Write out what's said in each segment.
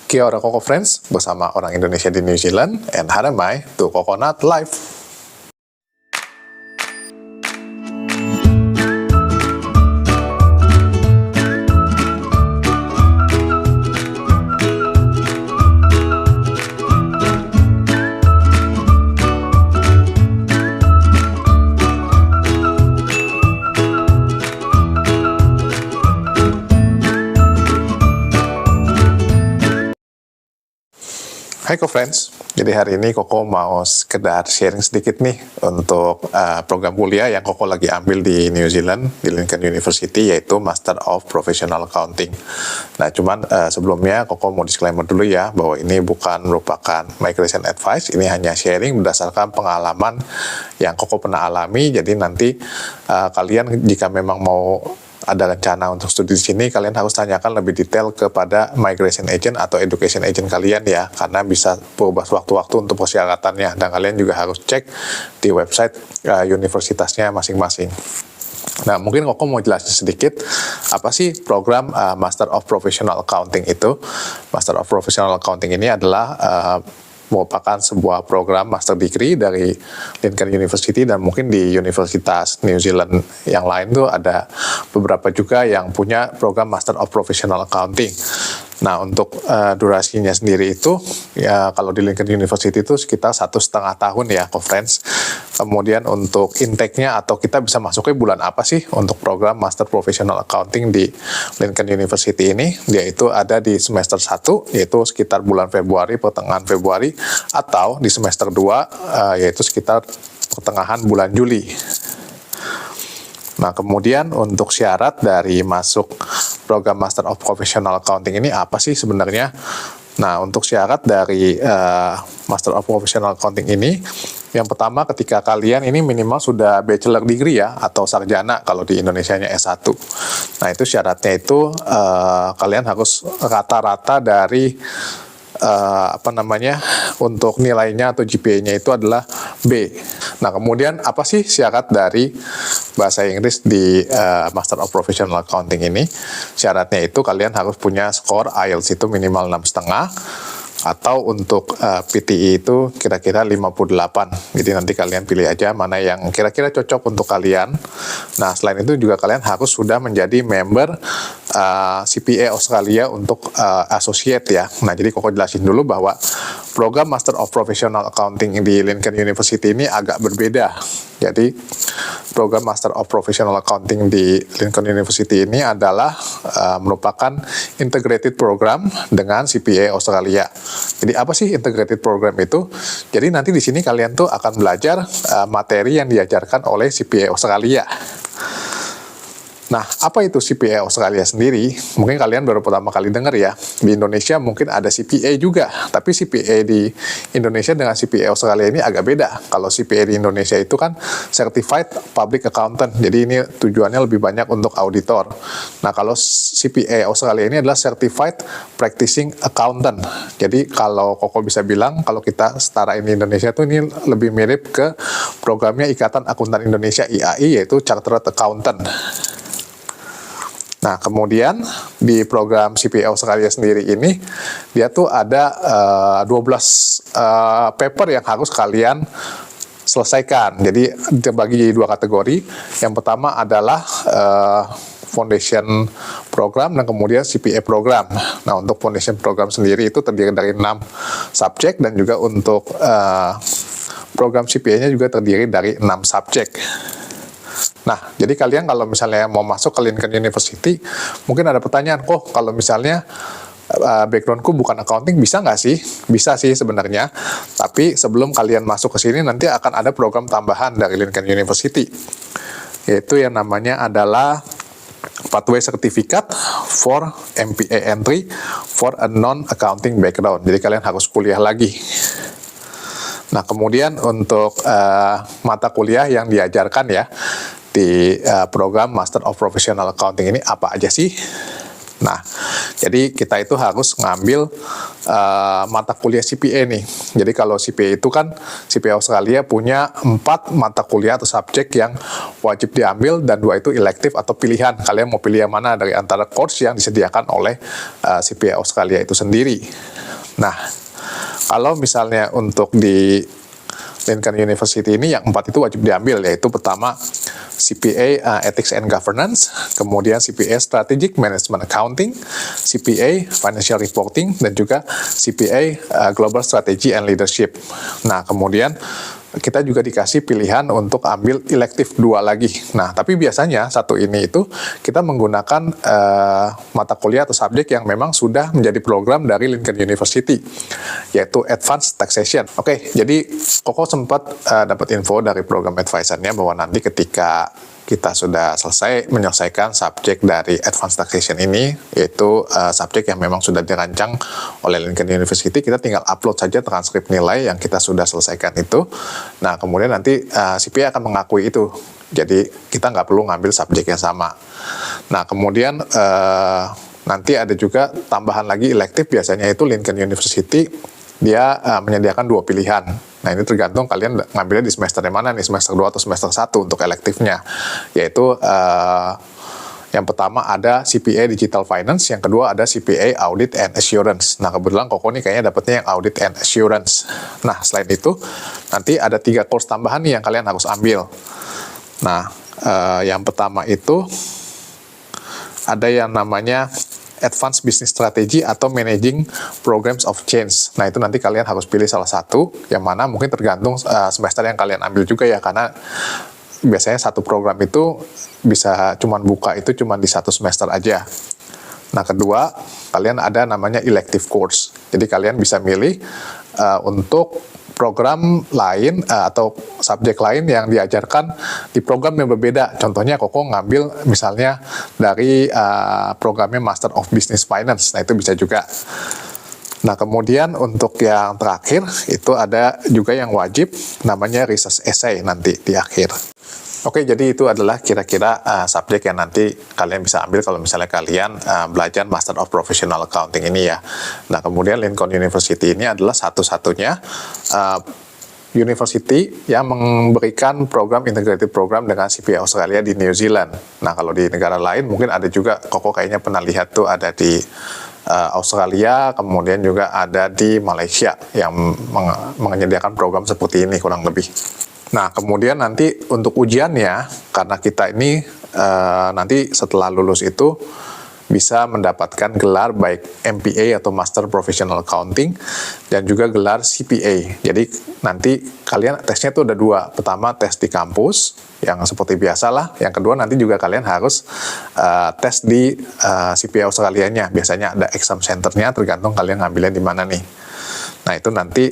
Kia ora Koko Friends, bersama orang Indonesia di New Zealand, and haramai to Coconut Life. Hai Co-Friends, jadi hari ini Koko mau sekedar sharing sedikit nih untuk program kuliah yang Koko lagi ambil di New Zealand, di Lincoln University, yaitu Master of Professional Accounting. Nah, cuman sebelumnya Koko mau disclaimer dulu ya, bahwa ini bukan merupakan migration advice, ini hanya sharing berdasarkan pengalaman yang Koko pernah alami, jadi nanti kalian jika memang mau ada rencana untuk studi di sini, kalian harus tanyakan lebih detail kepada migration agent atau education agent kalian ya, karena bisa berubah sewaktu-waktu untuk persyaratannya, dan kalian juga harus cek di website universitasnya masing-masing. Nah, mungkin Koko mau jelasin sedikit apa sih program Master of Professional Accounting itu. Master of Professional Accounting ini adalah merupakan sebuah program master degree dari Lincoln University, dan mungkin di Universitas New Zealand yang lain tuh ada beberapa juga yang punya program Master of Professional Accounting. Nah, untuk durasinya sendiri itu ya, kalau di Lincoln University itu sekitar 1,5 tahun ya, Co-Friends. Kemudian untuk intake-nya atau kita bisa masuknya bulan apa sih untuk program Master Professional Accounting di Lincoln University ini, yaitu ada di semester 1, yaitu sekitar bulan Februari, pertengahan Februari, atau di semester 2, yaitu sekitar pertengahan bulan Juli. Nah, kemudian untuk syarat dari masuk program Master of Professional Accounting ini apa sih sebenarnya? Nah, untuk syarat dari Master of Professional Accounting ini, yang pertama ketika kalian ini minimal sudah bachelor degree ya, atau sarjana kalau di Indonesianya S1. Nah, itu syaratnya itu kalian harus rata-rata dari untuk nilainya atau GPA-nya itu adalah B. Nah, kemudian apa sih syarat dari bahasa Inggris di Master of Professional Accounting ini? Syaratnya itu kalian harus punya skor IELTS itu minimal 6,5, atau untuk PTE itu kira-kira 58. Jadi nanti kalian pilih aja mana yang kira-kira cocok untuk kalian. Nah, selain itu juga kalian harus sudah menjadi member CPA Australia untuk associate ya. Nah, jadi Koko jelasin dulu bahwa program Master of Professional Accounting di Lincoln University ini agak berbeda. Jadi program Master of Professional Accounting di Lincoln University ini adalah merupakan integrated program dengan CPA Australia. Jadi apa sih integrated program itu? Jadi nanti di sini kalian tuh akan belajar materi yang diajarkan oleh CPA Australia. Nah, apa itu CPA Australia sendiri? Mungkin kalian baru pertama kali dengar ya. Di Indonesia mungkin ada CPA juga, tapi CPA di Indonesia dengan CPA Australia ini agak beda. Kalau CPA di Indonesia itu kan Certified Public Accountant, jadi ini tujuannya lebih banyak untuk auditor. Nah, kalau CPA Australia ini adalah Certified Practicing Accountant. Jadi kalau Koko bisa bilang, kalau kita setarain di Indonesia tuh ini lebih mirip ke programnya Ikatan Akuntan Indonesia IAI, yaitu Chartered Accountant. Nah, kemudian di program CPA Australia sendiri ini, dia tuh ada 12 paper yang harus kalian selesaikan. Jadi terbagi jadi 2 kategori. Yang pertama adalah Foundation Program dan kemudian CPA Program. Nah, untuk Foundation Program sendiri itu terdiri dari 6 subjek, dan juga untuk program CPA-nya juga terdiri dari 6 subjek. Nah, jadi kalian kalau misalnya mau masuk ke Lincoln University, mungkin ada pertanyaan, kok kalau misalnya backgroundku bukan accounting, bisa nggak sih? Bisa sih sebenarnya, tapi sebelum kalian masuk ke sini, nanti akan ada program tambahan dari Lincoln University, yaitu yang namanya adalah Pathway Certificate for MPA Entry for a Non-Accounting Background. Jadi kalian harus kuliah lagi. Nah, kemudian untuk mata kuliah yang diajarkan ya di program Master of Professional Accounting ini apa aja sih? Nah, Jadi kita itu harus ngambil mata kuliah CPA nih. Jadi kalau CPA itu kan, CPA Australia punya 4 mata kuliah atau subjek yang wajib diambil, dan 2 itu elektif atau pilihan. Kalian mau pilih yang mana dari antara course yang disediakan oleh CPA Australia itu sendiri. Nah, kalau misalnya untuk di Lincoln University ini yang 4 itu wajib diambil, yaitu pertama CPA Ethics and Governance, kemudian CPA Strategic Management Accounting, CPA Financial Reporting, dan juga CPA Global Strategy and Leadership. Nah, kemudian kita juga dikasih pilihan untuk ambil elektif 2 lagi. Nah, tapi biasanya satu ini itu kita menggunakan mata kuliah atau subjek yang memang sudah menjadi program dari Lincoln University, yaitu Advanced Taxation. Oke, jadi Koko sempat dapat info dari program advisor-nya bahwa nanti ketika kita sudah menyelesaikan subjek dari Advanced Taxation ini, yaitu subjek yang memang sudah dirancang oleh Lincoln University, kita tinggal upload saja transkrip nilai yang kita sudah selesaikan itu. Nah, kemudian nanti CPA akan mengakui itu. Jadi kita nggak perlu ngambil subjek yang sama. Nah, kemudian nanti ada juga tambahan lagi elektif, biasanya itu Lincoln University dia menyediakan 2 pilihan. Nah, ini tergantung kalian ngambilnya di semester yang mana nih, semester 2 atau semester 1 untuk elektifnya. Yaitu yang pertama ada CPA Digital Finance, yang kedua ada CPA Audit and Assurance. Nah, kebetulan Koko nih kayaknya dapetnya yang Audit and Assurance. Nah, selain itu nanti ada 3 course tambahan nih yang kalian harus ambil. Nah, yang pertama itu ada yang namanya Advanced Business Strategy atau Managing Programs of Change. Nah, itu nanti kalian harus pilih salah satu, yang mana mungkin tergantung semester yang kalian ambil juga ya, karena biasanya satu program itu bisa cuman buka itu cuman di 1 semester aja. Nah, kedua, kalian ada namanya elective course. Jadi kalian bisa milih untuk program lain atau subjek lain yang diajarkan di program yang berbeda. Contohnya Koko ngambil misalnya dari programnya Master of Business Finance. Nah, itu bisa juga. Nah, kemudian untuk yang terakhir itu ada juga yang wajib, namanya research essay nanti di akhir. Oke, jadi itu adalah kira-kira subjek yang nanti kalian bisa ambil kalau misalnya kalian belajar Master of Professional Accounting ini ya. Nah, kemudian Lincoln University ini adalah satu-satunya university yang memberikan program integrated program dengan CPA Australia di New Zealand. Nah, kalau di negara lain mungkin ada juga, Koko kayaknya pernah lihat tuh ada di Australia, kemudian juga ada di Malaysia yang menyediakan program seperti ini kurang lebih. Nah, kemudian nanti untuk ujiannya, karena kita ini nanti setelah lulus itu bisa mendapatkan gelar baik MPA atau Master Professional Accounting dan juga gelar CPA. Jadi nanti kalian tesnya tuh ada 2. Pertama tes di kampus yang seperti biasa lah. Yang kedua nanti juga kalian harus tes di CPA Australia-nya. Biasanya ada exam center-nya, tergantung kalian ngambilnya di mana nih. Nah, itu nanti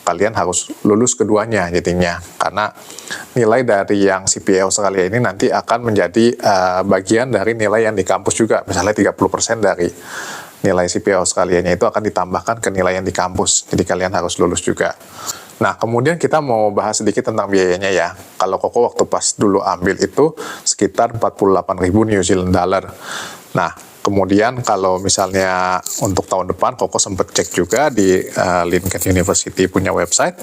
kalian harus lulus keduanya jadinya, karena nilai dari yang CPA Australia ini nanti akan menjadi bagian dari nilai yang di kampus juga. Misalnya 30% dari nilai CPA Australia-nya itu akan ditambahkan ke nilai yang di kampus, jadi kalian harus lulus juga. Nah, kemudian kita mau bahas sedikit tentang biayanya ya. Kalau Koko waktu pas dulu ambil itu sekitar 48.000 New Zealand dollar. Nah, kemudian kalau misalnya untuk tahun depan, Koko sempat cek juga di Lincoln University punya website,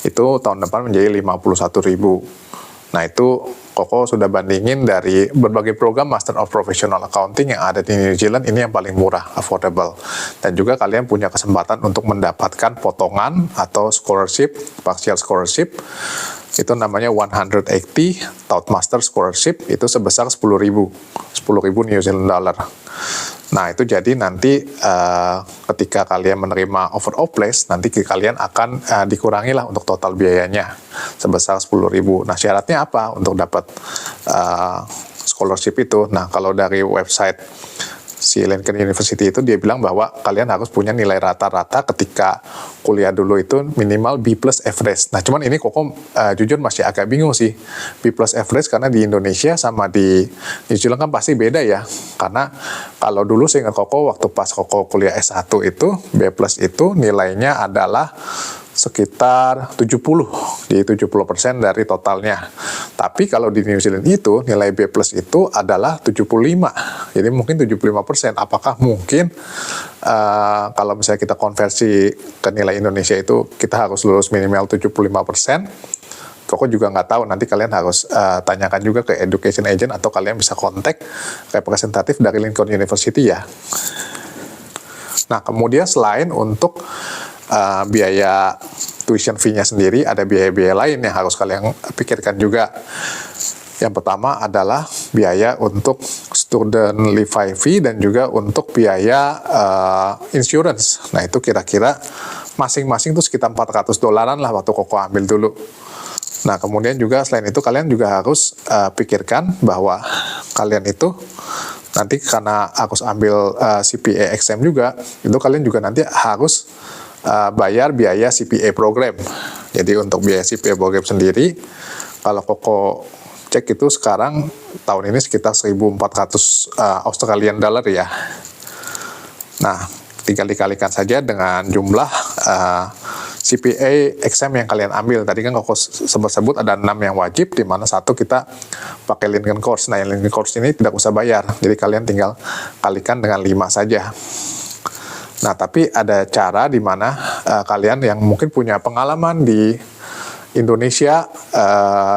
itu tahun depan menjadi 51.000. Nah, itu Koko sudah bandingin dari berbagai program Master of Professional Accounting yang ada di New Zealand, ini yang paling murah, affordable. Dan juga kalian punya kesempatan untuk mendapatkan potongan atau scholarship, partial scholarship, itu namanya 180 Toastmaster Scholarship, itu sebesar 10.000 New Zealand dollar. Nah, itu jadi nanti ketika kalian menerima offer of place, nanti kalian akan dikurangi lah untuk total biayanya sebesar 10.000. Nah, syaratnya apa untuk dapat scholarship itu? Nah, kalau dari website si Lincoln University itu dia bilang bahwa kalian harus punya nilai rata-rata ketika kuliah dulu itu minimal B+ average. Nah, cuman ini Koko jujur masih agak bingung sih B+ average, karena di Indonesia sama di New Zealand kan pasti beda ya. Karena kalau dulu seingat Koko waktu pas Koko kuliah S1 itu B+ itu nilainya adalah sekitar 70, jadi 70% dari totalnya. Tapi kalau di New Zealand itu nilai B+ itu adalah 75, jadi mungkin 75%. Apakah mungkin kalau misalnya kita konversi ke nilai Indonesia itu kita harus lulus minimal 75%? Koko juga nggak tahu, nanti kalian harus tanyakan juga ke education agent atau kalian bisa kontak representatif dari Lincoln University ya. Nah, kemudian selain untuk biaya tuition fee-nya sendiri, ada biaya-biaya lain yang harus kalian pikirkan juga. Yang pertama adalah biaya untuk student levy fee dan juga untuk biaya insurance. Nah, itu kira-kira masing-masing tuh sekitar $400 lah waktu Koko ambil dulu. Nah, kemudian juga selain itu kalian juga harus pikirkan bahwa kalian itu nanti karena harus ambil CPA exam juga, itu kalian juga nanti harus bayar biaya CPA program. Jadi untuk biaya CPA program sendiri, kalau Koko cek itu sekarang tahun ini sekitar 1.400 Australian dollar ya. Nah, tinggal dikalikan saja dengan jumlah CPA exam yang kalian ambil. Tadi kan Koko sebut ada 6 yang wajib, di mana 1 kita pakai Lincoln Course. Nah, yang Lincoln Course ini tidak usah bayar, jadi kalian tinggal kalikan dengan 5 saja. Nah, tapi ada cara di mana kalian yang mungkin punya pengalaman di Indonesia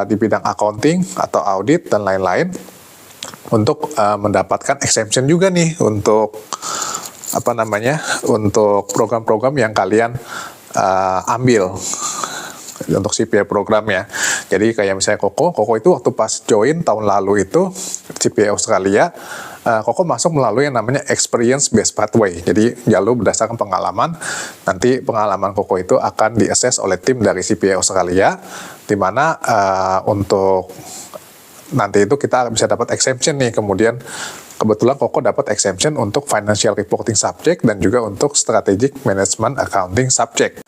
di bidang accounting atau audit dan lain-lain untuk mendapatkan exemption juga nih untuk untuk program-program yang kalian ambil untuk CPA program ya. Jadi kayak misalnya Koko itu waktu pas join tahun lalu itu CPA Australia, Koko masuk melalui yang namanya experience based pathway. Jadi jalur berdasarkan pengalaman. Nanti pengalaman Koko itu akan di-assess oleh tim dari CPA Australia, di mana untuk nanti itu kita bisa dapat exemption nih. Kemudian kebetulan Koko dapat exemption untuk financial reporting subject dan juga untuk strategic management accounting subject.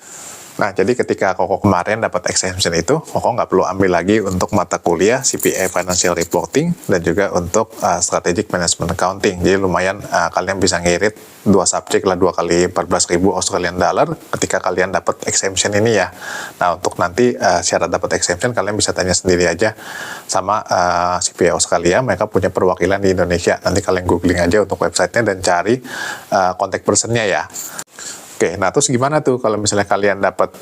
Nah, jadi ketika Koko kemarin dapat exemption itu, Koko nggak perlu ambil lagi untuk mata kuliah CPA Financial Reporting dan juga untuk Strategic Management Accounting. Jadi lumayan kalian bisa ngirit 2 subjek lah, 2 kali 14.000 Australian dollar ketika kalian dapat exemption ini ya. Nah, untuk nanti syarat dapat exemption kalian bisa tanya sendiri aja sama CPA Australia. Mereka punya perwakilan di Indonesia. Nanti kalian googling aja untuk websitenya dan cari contact personnya ya. Oke, nah terus gimana tuh kalau misalnya kalian dapat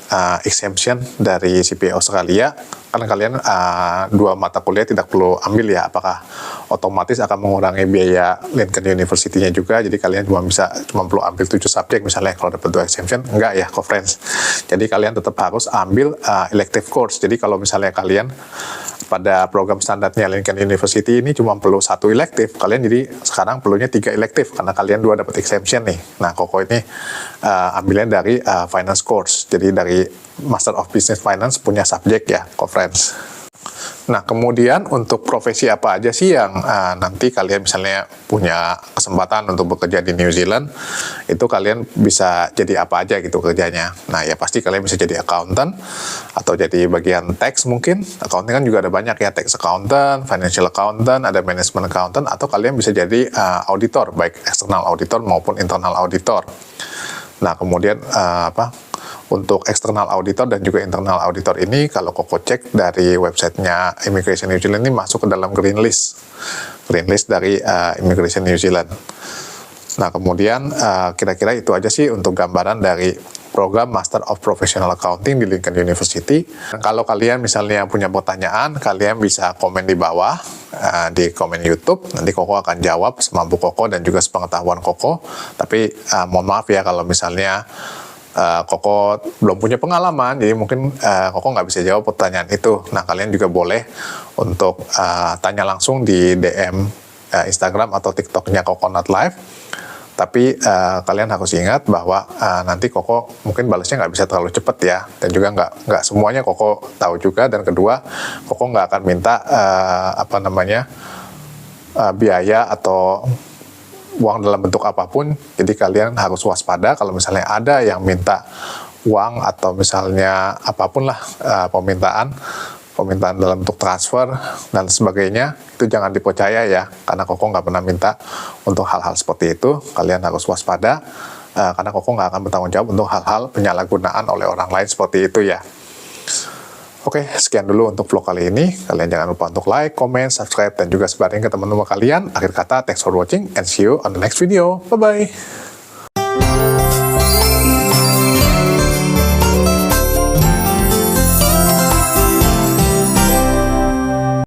exemption dari CPA Australia, kan kalian 2 mata kuliah tidak perlu ambil ya, apakah otomatis akan mengurangi biaya Lincoln University-nya juga, jadi kalian cuma perlu ambil 7 subjek misalnya kalau dapat 2 exemption, enggak ya conference. Jadi kalian tetap harus ambil elective course. Jadi kalau misalnya kalian pada program standarnya Lincoln University ini cuma perlu 1 elective, kalian jadi sekarang perlunya 3 elective karena kalian 2 dapat exemption nih. Nah, Koko ini ambilnya dari finance course, jadi dari Master of Business Finance punya subjek ya, conference. Nah, kemudian untuk profesi apa aja sih yang nanti kalian misalnya punya kesempatan untuk bekerja di New Zealand, itu kalian bisa jadi apa aja gitu kerjanya. Nah, ya pasti kalian bisa jadi accountant, atau jadi bagian tax mungkin. Accounting kan juga ada banyak ya, tax accountant, financial accountant, ada management accountant, atau kalian bisa jadi auditor, baik external auditor maupun internal auditor. Nah, kemudian untuk external auditor dan juga internal auditor ini, kalau Koko cek dari websitenya Immigration New Zealand ini masuk ke dalam green list dari Immigration New Zealand. Nah, kemudian kira-kira itu aja sih untuk gambaran dari program Master of Professional Accounting di Lincoln University. Dan kalau kalian misalnya punya pertanyaan, kalian bisa komen di bawah, di komen YouTube. Nanti Koko akan jawab semampu Koko dan juga sepengetahuan Koko. Tapi mohon maaf ya kalau misalnya Koko belum punya pengalaman, jadi mungkin Koko nggak bisa jawab pertanyaan itu. Nah, kalian juga boleh untuk tanya langsung di DM Instagram atau TikToknya Coconut Live. Tapi kalian harus ingat bahwa nanti Koko mungkin balasnya nggak bisa terlalu cepat ya, dan juga nggak semuanya Koko tahu juga. Dan kedua, Koko nggak akan minta biaya atau uang dalam bentuk apapun. Jadi kalian harus waspada kalau misalnya ada yang minta uang atau misalnya apapun lah permintaan dalam bentuk transfer dan sebagainya, itu jangan dipercaya ya, karena Koko nggak pernah minta untuk hal-hal seperti itu. Kalian harus waspada karena Koko nggak akan bertanggung jawab untuk hal-hal penyalahgunaan oleh orang lain seperti itu ya. Oke, sekian dulu untuk vlog kali ini. Kalian jangan lupa untuk like, comment, subscribe, dan juga sebarin ke teman-teman kalian. Akhir kata, thanks for watching and see you on the next video. Bye-bye.